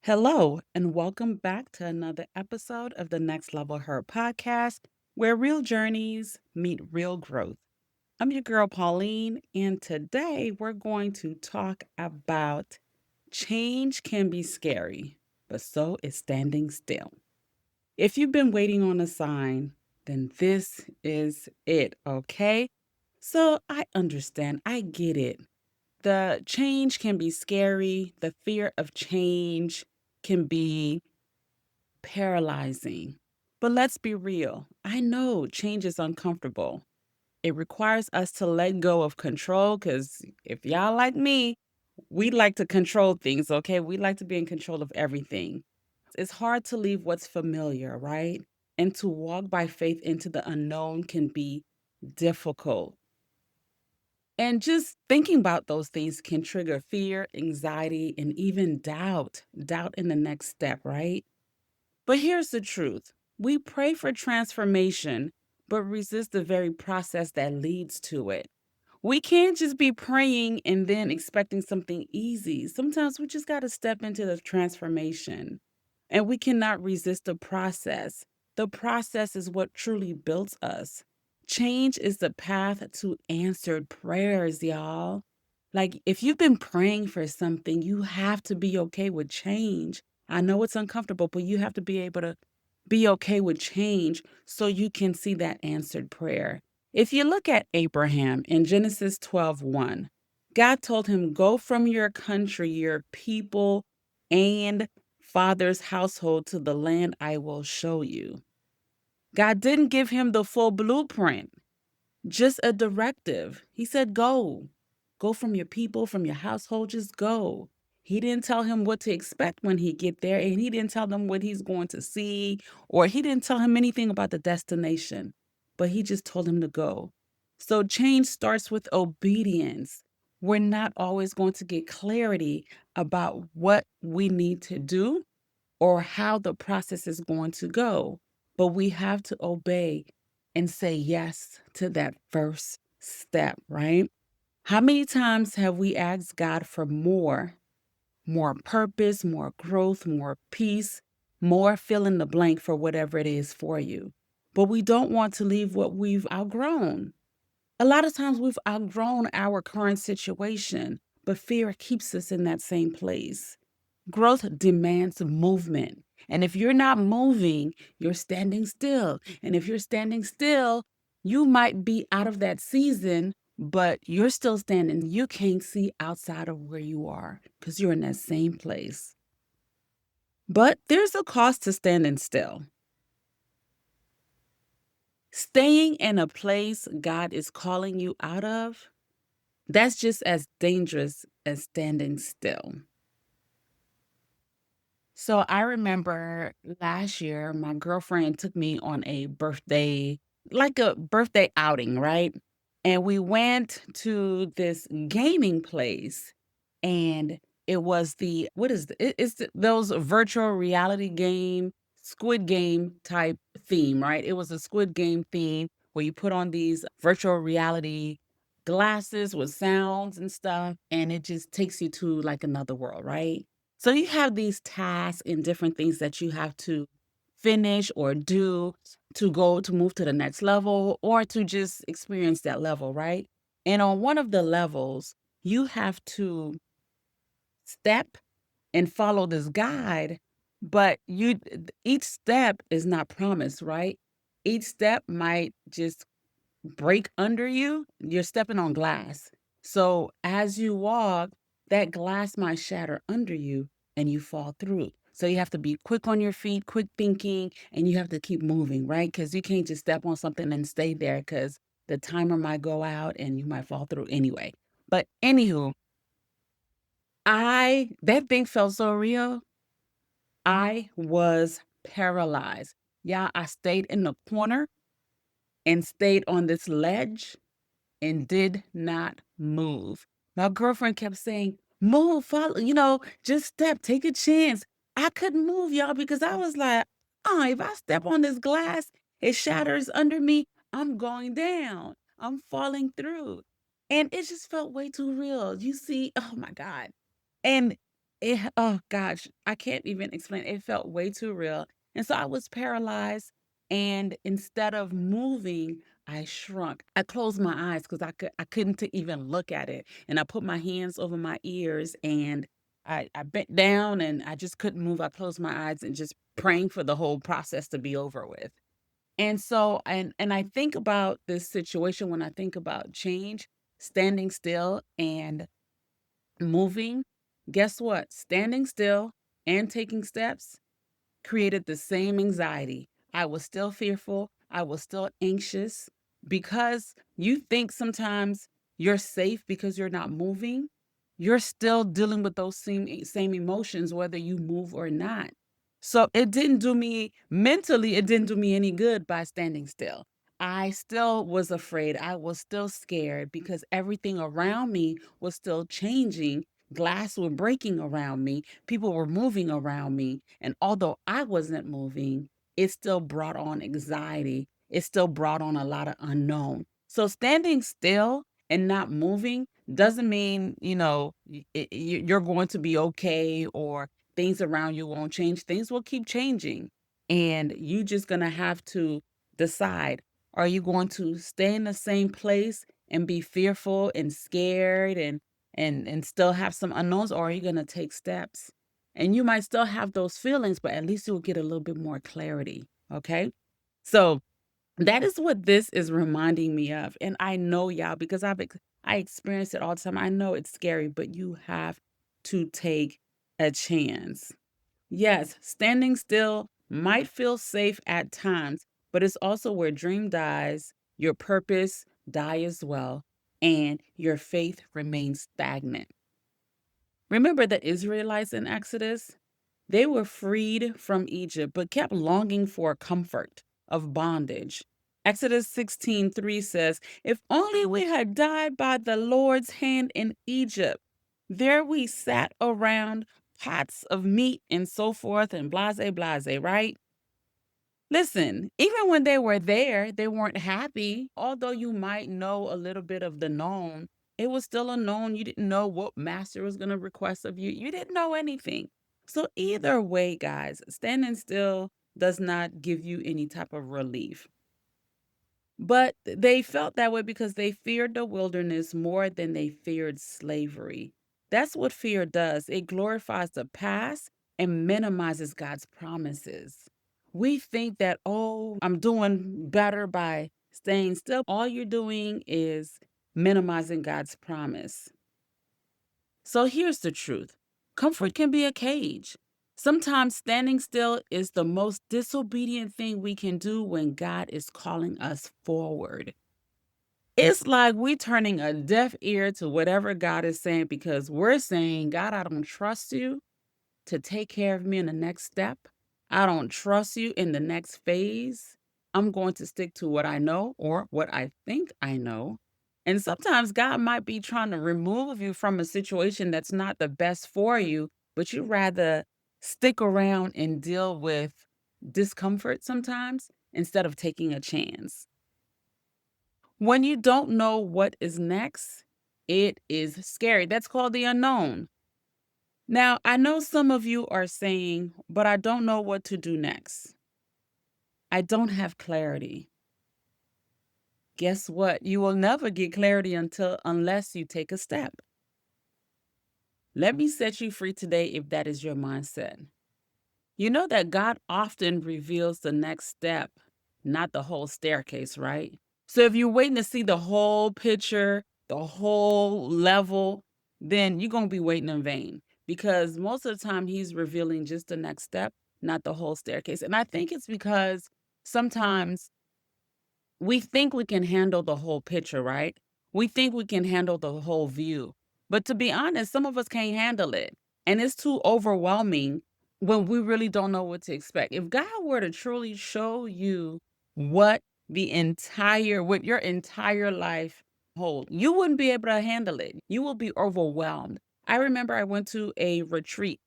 Hello, and welcome back to another episode of the Next Level Her podcast, where real journeys meet real growth. I'm your girl, Pauline, and today we're going to talk about change can be scary, but so is standing still. If you've been waiting on a sign, then this is it, okay? So I understand, I get it. The change can be scary. The fear of change can be paralyzing. But let's be real. I know change is uncomfortable. It requires us to let go of control because if y'all like me, we like to control things, okay? We like to be in control of everything. It's hard to leave what's familiar, right? And to walk by faith into the unknown can be difficult. And just thinking about those things can trigger fear, anxiety, and even doubt in the next step, right? But here's the truth. We pray for transformation, but resist the very process that leads to it. We can't just be praying and then expecting something easy. Sometimes we just got to step into the transformation, and we cannot resist the process. The process is what truly builds us. Change is the path to answered prayers, y'all. Like, if you've been praying for something, you have to be okay with change. I know it's uncomfortable, but you have to be able to be okay with change so you can see that answered prayer. If you look at Abraham in Genesis 12:1, God told him, "Go from your country, your people, and father's household to the land I will show you." God didn't give him the full blueprint, just a directive. He said, "Go. Go from your people, from your household, just go." He didn't tell him what to expect when he get there, and he didn't tell them what he's going to see, or he didn't tell him anything about the destination, but he just told him to go. So change starts with obedience. We're not always going to get clarity about what we need to do or how the process is going to go, but we have to obey and say yes to that first step, right? How many times have we asked God for more purpose, more growth, more peace, more fill in the blank for whatever it is for you? But we don't want to leave what we've outgrown. A lot of times we've outgrown our current situation, but fear keeps us in that same place. Growth demands movement. And if you're not moving, you're standing still. And if you're standing still, you might be out of that season, but you're still standing. You can't see outside of where you are because you're in that same place. But there's a cost to standing still. Staying in a place God is calling you out of, that's just as dangerous as standing still. So I remember last year, my girlfriend took me on a birthday, like a birthday outing, right? And we went to this gaming place, and it was what is those virtual reality game, Squid Game type theme, right? It was a Squid Game theme where you put on these virtual reality glasses with sounds and stuff, and it just takes you to like another world, right? So you have these tasks and different things that you have to finish or do to go to move to the next level or to just experience that level, right? And on one of the levels, you have to step and follow this guide, but each step is not promised, right? Each step might just break under you. You're stepping on glass. So as you walk, that glass might shatter under you and you fall through. So you have to be quick on your feet, quick thinking, and you have to keep moving, right? Because you can't just step on something and stay there because the timer might go out and you might fall through anyway. But anywho, that thing felt so real. I was paralyzed. Yeah, I stayed in the corner and stayed on this ledge and did not move. My girlfriend kept saying, "Move, follow, just step, take a chance." I couldn't move, y'all, because I was like, "Oh, if I step on this glass, it shatters under me. I'm going down. I'm falling through." And it just felt way too real. You see, oh my God. And Oh gosh, I can't even explain. It felt way too real. And so I was paralyzed, and instead of moving, I shrunk. I closed my eyes because I couldn't to even look at it. And I put my hands over my ears, and I bent down, and I just couldn't move. I closed my eyes and just praying for the whole process to be over with. And so and I think about this situation when I think about change, standing still and moving. Guess what? Standing still and taking steps created the same anxiety. I was still fearful. I was still anxious because you think sometimes you're safe because you're not moving. You're still dealing with those same emotions, whether you move or not. So it didn't do me mentally, it didn't do me any good by standing still. I still was afraid. I was still scared because everything around me was still changing. Glass were breaking around me. People were moving around me. And although I wasn't moving, it still brought on anxiety. It still brought on a lot of unknown. So standing still and not moving doesn't mean, you're going to be okay or things around you won't change. Things will keep changing. And you just going to have to decide, are you going to stay in the same place and be fearful and scared and still have some unknowns, or are you going to take steps? And you might still have those feelings, but at least you'll get a little bit more clarity. Okay. So that is what this is reminding me of. And I know y'all, because I experience it all the time. I know it's scary, but you have to take a chance. Yes, standing still might feel safe at times, but it's also where dream dies, your purpose die as well, and your faith remains stagnant. Remember the Israelites in Exodus? They were freed from Egypt, but kept longing for comfort of bondage. Exodus 16:3 says, "If only we had died by the Lord's hand in Egypt. There we sat around pots of meat and so forth and blase, blase," right? Listen, even when they were there, they weren't happy. Although you might know a little bit of the known, it was still unknown. You didn't know what master was going to request of you. You didn't know anything. So, either way, guys, standing still does not give you any type of relief. But they felt that way because they feared the wilderness more than they feared slavery. That's what fear does. It glorifies the past and minimizes God's promises. We think that, oh, I'm doing better by staying still. All you're doing is minimizing God's promise. So here's the truth: comfort can be a cage. Sometimes standing still is the most disobedient thing we can do when God is calling us forward. It's like we turning a deaf ear to whatever God is saying because we're saying, God, I don't trust you to take care of me in the next step. I don't trust you in the next phase. I'm going to stick to what I know or what I think I know. And sometimes God might be trying to remove you from a situation that's not the best for you, but you rather stick around and deal with discomfort sometimes instead of taking a chance. When you don't know what is next, it is scary. That's called the unknown. Now, I know some of you are saying, but I don't know what to do next. I don't have clarity. Guess what? You will never get clarity unless you take a step. Let me set you free today if that is your mindset. You know that God often reveals the next step, not the whole staircase, right? So if you're waiting to see the whole picture, the whole level, then you're going to be waiting in vain because most of the time he's revealing just the next step, not the whole staircase. And I think it's because sometimes we think we can handle the whole picture, right? We think we can handle the whole view. But to be honest, some of us can't handle it. And it's too overwhelming when we really don't know what to expect. If God were to truly show you what what your entire life hold, you wouldn't be able to handle it. You will be overwhelmed. I remember I went to a retreat.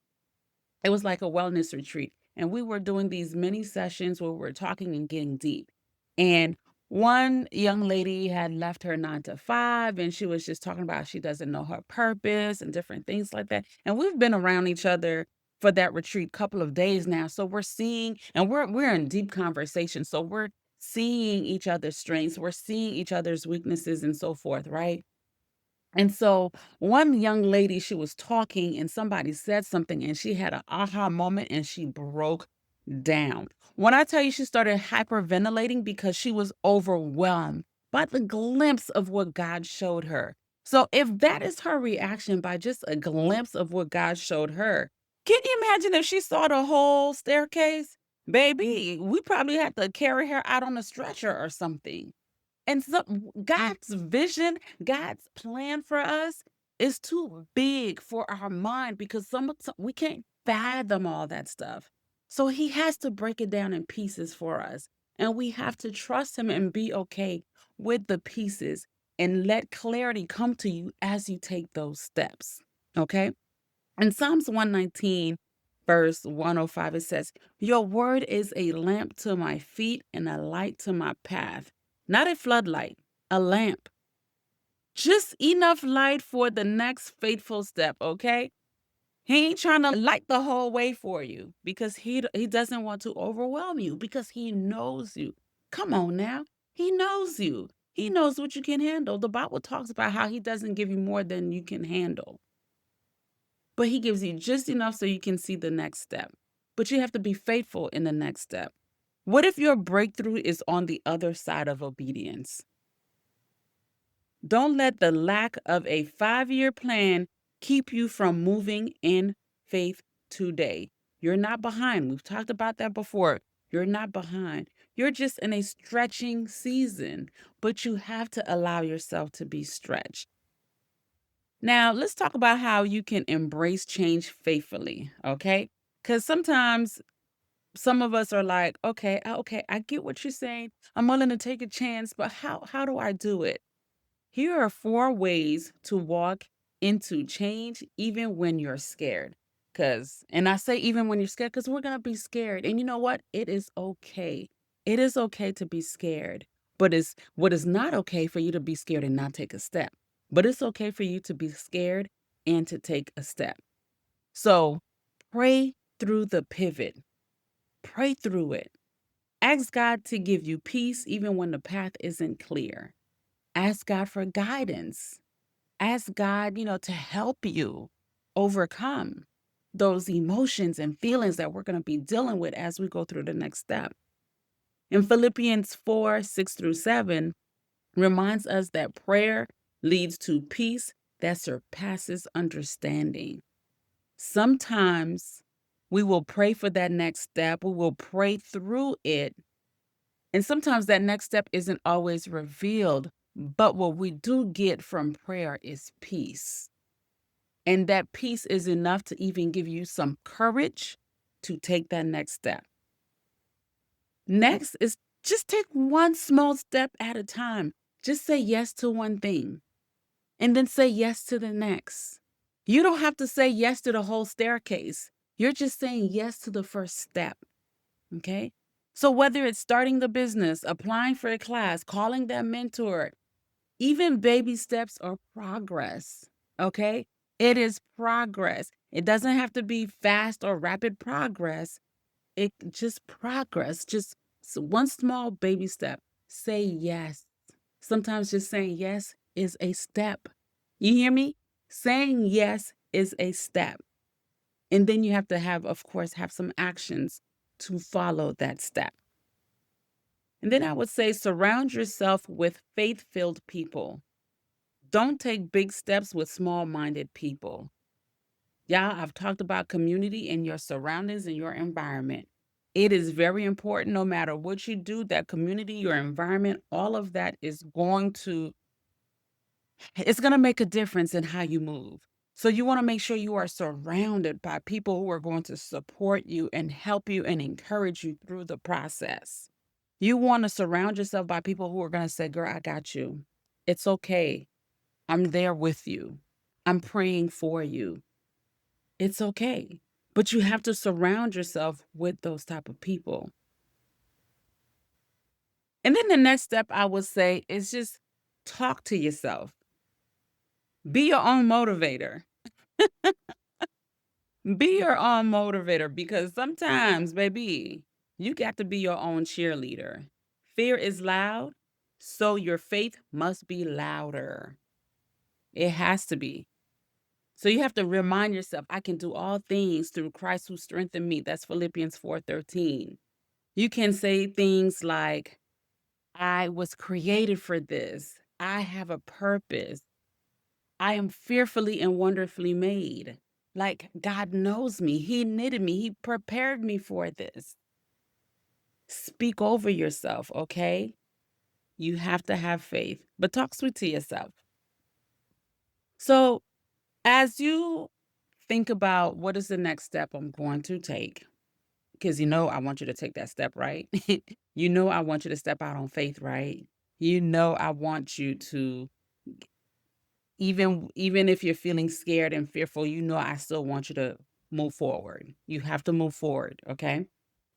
It was like a wellness retreat. And we were doing these mini sessions where we were talking and getting deep. And One young lady had left her 9 to 5, and she was just talking about she doesn't know her purpose and different things like that. And we've been around each other for that retreat couple of days now. So we're seeing, and we're in deep conversation. So we're seeing each other's strengths, we're seeing each other's weaknesses and so forth, right? And so one young lady, she was talking and somebody said something and she had an aha moment and she broke down. When I tell you she started hyperventilating because she was overwhelmed by the glimpse of what God showed her. So if that is her reaction by just a glimpse of what God showed her, can you imagine if she saw the whole staircase? Baby, we probably had to carry her out on a stretcher or something. And so God's vision, God's plan for us is too big for our mind because we can't fathom all that stuff. So he has to break it down in pieces for us. And we have to trust him and be okay with the pieces and let clarity come to you as you take those steps. Okay? In Psalms 119, verse 105, it says, "Your word is a lamp to my feet and a light to my path." Not a floodlight, a lamp. Just enough light for the next faithful step, okay? He ain't trying to light the whole way for you because he doesn't want to overwhelm you because he knows you. Come on now. He knows you. He knows what you can handle. The Bible talks about how he doesn't give you more than you can handle. But he gives you just enough so you can see the next step. But you have to be faithful in the next step. What if your breakthrough is on the other side of obedience? Don't let the lack of a 5-year plan keep you from moving in faith today. You're not behind. We've talked about that before. You're not behind. You're just in a stretching season, but you have to allow yourself to be stretched. Now, let's talk about how you can embrace change faithfully, okay? Because sometimes some of us are like, okay, I get what you're saying. I'm willing to take a chance, but how do I do it? Here are 4 ways to walk into change even when you're scared. And I say even when you're scared, because we're gonna be scared. And you know what? It is okay. It is okay to be scared. But it's what is not okay for you to be scared and not take a step. But it's okay for you to be scared and to take a step. So pray through the pivot. Pray through it. Ask God to give you peace even when the path isn't clear. Ask God for guidance. Ask God, to help you overcome those emotions and feelings that we're going to be dealing with as we go through the next step. In Philippians 4:6-7 reminds us that prayer leads to peace that surpasses understanding. Sometimes we will pray for that next step, we will pray through it, and sometimes that next step isn't always revealed, but what we do get from prayer is peace. And that peace is enough to even give you some courage to take that next step. Next is just take one small step at a time. Just say yes to one thing and then say yes to the next. You don't have to say yes to the whole staircase. You're just saying yes to the first step. Okay. So whether it's starting the business, applying for a class, calling that mentor, even baby steps are progress. Okay. It is progress. It doesn't have to be fast or rapid progress. It just progress, just one small baby step. Say yes. Sometimes just saying yes is a step. You hear me? Saying yes is a step. And then you have to of course, have some actions to follow that step. And then I would say surround yourself with faith filled people. Don't take big steps with small minded people. Yeah, I've talked about community and your surroundings and your environment. It is very important no matter what you do, that community, your environment, all of that is it's going to make a difference in how you move. So you want to make sure you are surrounded by people who are going to support you and help you and encourage you through the process. You want to surround yourself by people who are going to say, "Girl, I got you. It's okay. I'm there with you. I'm praying for you. It's okay." But you have to surround yourself with those type of people. And then the next step I would say is just talk to yourself. Be your own motivator. Be your own motivator because sometimes, baby, you got to be your own cheerleader. Fear is loud, so your faith must be louder. It has to be. So you have to remind yourself, I can do all things through Christ who strengthened me. That's Philippians 4:13. You can say things like, I was created for this. I have a purpose. I am fearfully and wonderfully made. Like God knows me. He knitted me. He prepared me for this. Speak over yourself, okay? You have to have faith, but talk sweet to yourself. So, as you think about what is the next step I'm going to take, because I want you to take that step, right? I want you to step out on faith, right? I want you to even if you're feeling scared and fearful, I still want you to move forward. You have to move forward, okay?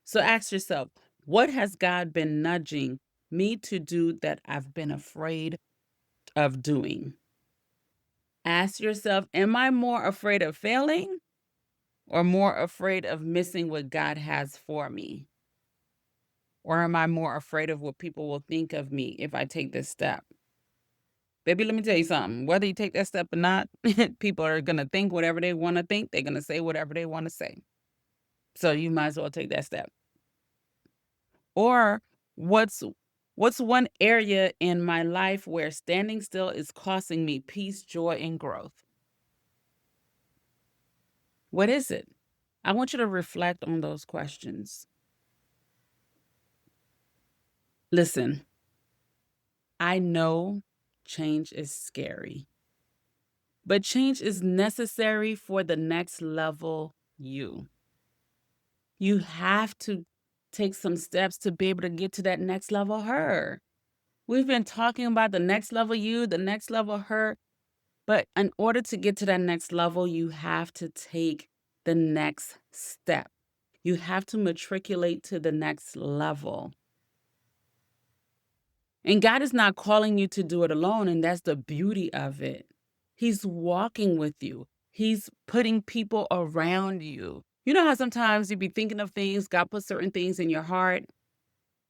So ask yourself, what has God been nudging me to do that I've been afraid of doing? Ask yourself, am I more afraid of failing or more afraid of missing what God has for me? Or am I more afraid of what people will think of me if I take this step? Baby, let me tell you something. Whether you take that step or not, people are going to think whatever they want to think. They're going to say whatever they want to say. So you might as well take that step. Or what's what's one area in my life where standing still is costing me peace, joy, and growth? What is it? I want you to reflect on those questions. Listen, I know change is scary, but change is necessary for the next level you. You have to take some steps to be able to get to that next level her. We've been talking about the next level you, the next level her, but in order to get to that next level, you have to take the next step. You have to matriculate to the next level. And God is not calling you to do it alone, and that's the beauty of it. He's walking with you. He's putting people around you. You know how sometimes you be thinking of things, God put certain things in your heart,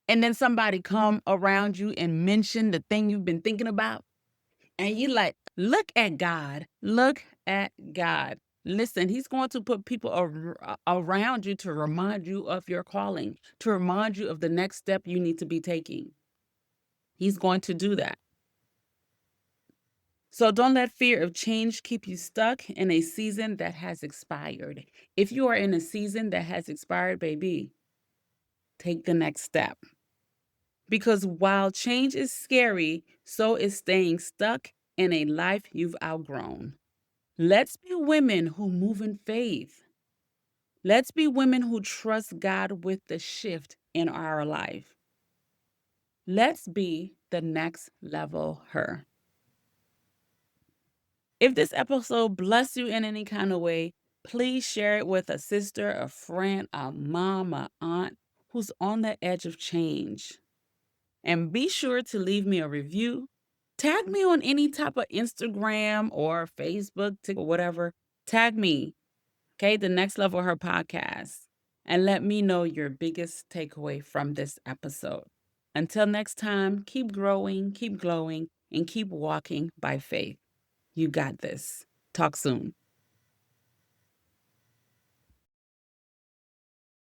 and then somebody come around you and mention the thing you've been thinking about? And you like, look at God. Look at God. Listen, he's going to put people around you to remind you of your calling, to remind you of the next step you need to be taking. He's going to do that. So don't let fear of change keep you stuck in a season that has expired. If you are in a season that has expired, baby, take the next step. Because while change is scary, so is staying stuck in a life you've outgrown. Let's be women who move in faith. Let's be women who trust God with the shift in our life. Let's be the next level her. If this episode blessed you in any kind of way, please share it with a sister, a friend, a mom, a aunt who's on the edge of change. And be sure to leave me a review. Tag me on any type of Instagram or Facebook, or whatever. Tag me, okay? The Next Level Her podcast. And let me know your biggest takeaway from this episode. Until next time, keep growing, keep glowing, and keep walking by faith. You got this. Talk soon.